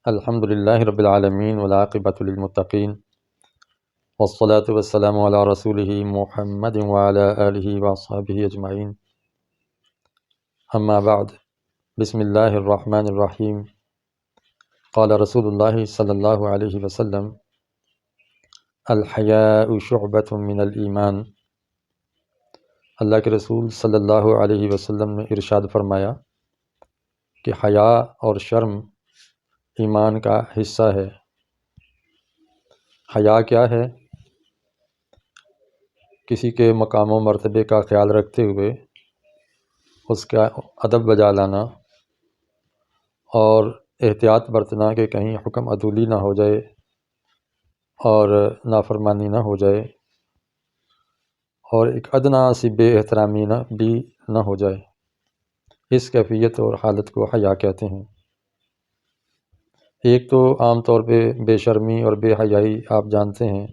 الحمد للہ رب العالمین والعاقبۃ للمتقین والصلاة والسلام علی رسولہ محمد وعلی آلہ واصحابہ اجمعین، اما بعد۔ بسم اللہ الرحمن الرحیم۔ قال رسول اللہ صلی اللہ علیہ وسلم: الحیاء شعبۃ من الایمان۔ اللہ کے رسول صلی اللہ علیہ وسلم نے ارشاد فرمایا کہ حیا اور شرم ایمان کا حصہ ہے۔ حیا کیا ہے؟ کسی کے مقام و مرتبے کا خیال رکھتے ہوئے اس کا ادب بجا لانا اور احتیاط برتنا کہ کہیں حکم عدولی نہ ہو جائے اور نافرمانی نہ ہو جائے، اور ایک ادنا سی بے احترامی بھی نہ ہو جائے۔ اس کیفیت اور حالت کو حیا کہتے ہیں۔ ایک تو عام طور پہ بے شرمی اور بے حیائی آپ جانتے ہیں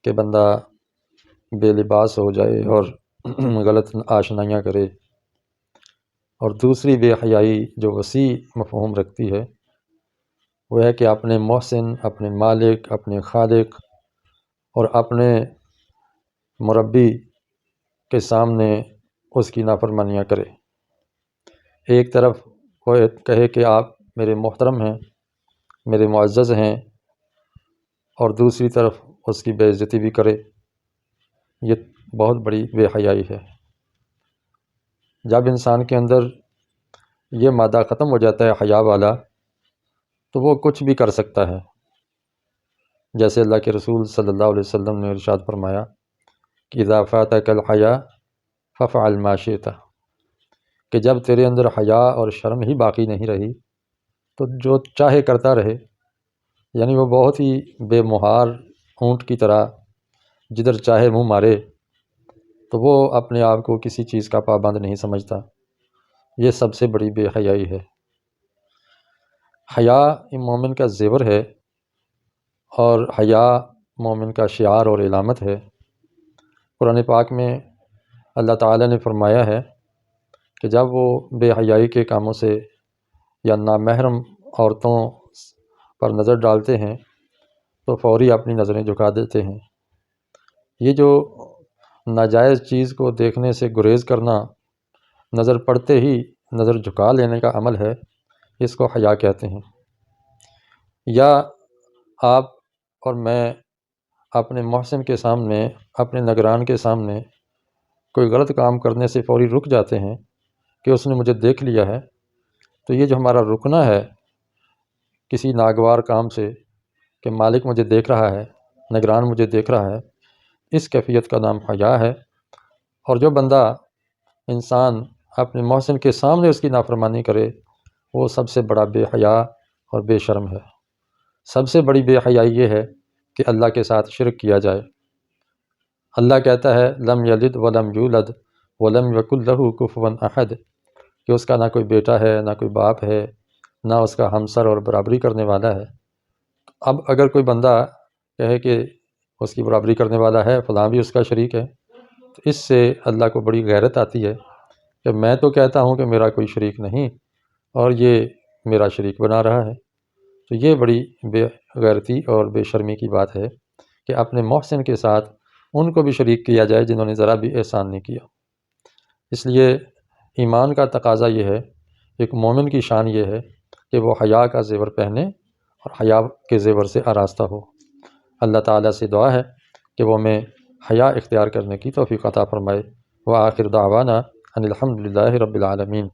کہ بندہ بے لباس ہو جائے اور غلط آشنائیاں کرے، اور دوسری بے حیائی جو وسیع مفہوم رکھتی ہے وہ ہے کہ اپنے محسن، اپنے مالک، اپنے خالق اور اپنے مربی کے سامنے اس کی نافرمانیاں کرے۔ ایک طرف وہ کہے کہ آپ میرے محترم ہیں، میرے معزز ہیں، اور دوسری طرف اس کی بے عزتی بھی کرے۔ یہ بہت بڑی بے حیائی ہے۔ جب انسان کے اندر یہ مادہ ختم ہو جاتا ہے حیا والا، تو وہ کچھ بھی کر سکتا ہے۔ جیسے اللہ کے رسول صلی اللہ علیہ وسلم نے ارشاد فرمایا کہ اذا فاتک الحیا فافعل ما شئت، کہ جب تیرے اندر حیا اور شرم ہی باقی نہیں رہی تو جو چاہے کرتا رہے۔ یعنی وہ بہت ہی بے مہار اونٹ کی طرح جدھر چاہے منہ مارے، تو وہ اپنے آپ کو کسی چیز کا پابند نہیں سمجھتا۔ یہ سب سے بڑی بے حیائی ہے۔ حیا مومن کا زیور ہے، اور حیا مومن کا شعار اور علامت ہے۔ قرآن پاک میں اللہ تعالیٰ نے فرمایا ہے کہ جب وہ بے حیائی کے کاموں سے یا نامحرم عورتوں پر نظر ڈالتے ہیں تو فوری اپنی نظریں جھکا دیتے ہیں۔ یہ جو ناجائز چیز کو دیکھنے سے گریز کرنا، نظر پڑتے ہی نظر جھکا لینے کا عمل ہے، اس کو حیا کہتے ہیں۔ یا آپ اور میں اپنے محسن کے سامنے، اپنے نگران کے سامنے کوئی غلط کام کرنے سے فوری رک جاتے ہیں کہ اس نے مجھے دیکھ لیا ہے، تو یہ جو ہمارا رکنا ہے کسی ناگوار کام سے کہ مالک مجھے دیکھ رہا ہے، نگران مجھے دیکھ رہا ہے، اس کیفیت کا نام حیا ہے۔ اور جو بندہ انسان اپنے محسن کے سامنے اس کی نافرمانی کرے، وہ سب سے بڑا بے حیا اور بے شرم ہے۔ سب سے بڑی بے حیائی یہ ہے کہ اللہ کے ساتھ شرک کیا جائے۔ اللہ کہتا ہے لم یلد ولم یولد ولم یکن لہ کفوا احد، کہ اس کا نہ کوئی بیٹا ہے، نہ کوئی باپ ہے، نہ اس کا ہمسر اور برابری کرنے والا ہے۔ اب اگر کوئی بندہ کہے کہ اس کی برابری کرنے والا ہے، فلاں بھی اس کا شریک ہے، تو اس سے اللہ کو بڑی غیرت آتی ہے کہ میں تو کہتا ہوں کہ میرا کوئی شریک نہیں، اور یہ میرا شریک بنا رہا ہے۔ تو یہ بڑی بے غیرتی اور بے شرمی کی بات ہے کہ اپنے محسن کے ساتھ ان کو بھی شریک کیا جائے جنہوں نے ذرا بھی احسان نہیں کیا۔ اس لیے ایمان کا تقاضا یہ ہے، ایک مومن کی شان یہ ہے کہ وہ حیا کا زیور پہنے اور حیا کے زیور سے آراستہ ہو۔ اللہ تعالیٰ سے دعا ہے کہ وہ ہمیں حیا اختیار کرنے کی توفیق عطا فرمائے۔ وآخر دعوانا ان الحمد للہ رب العالمین۔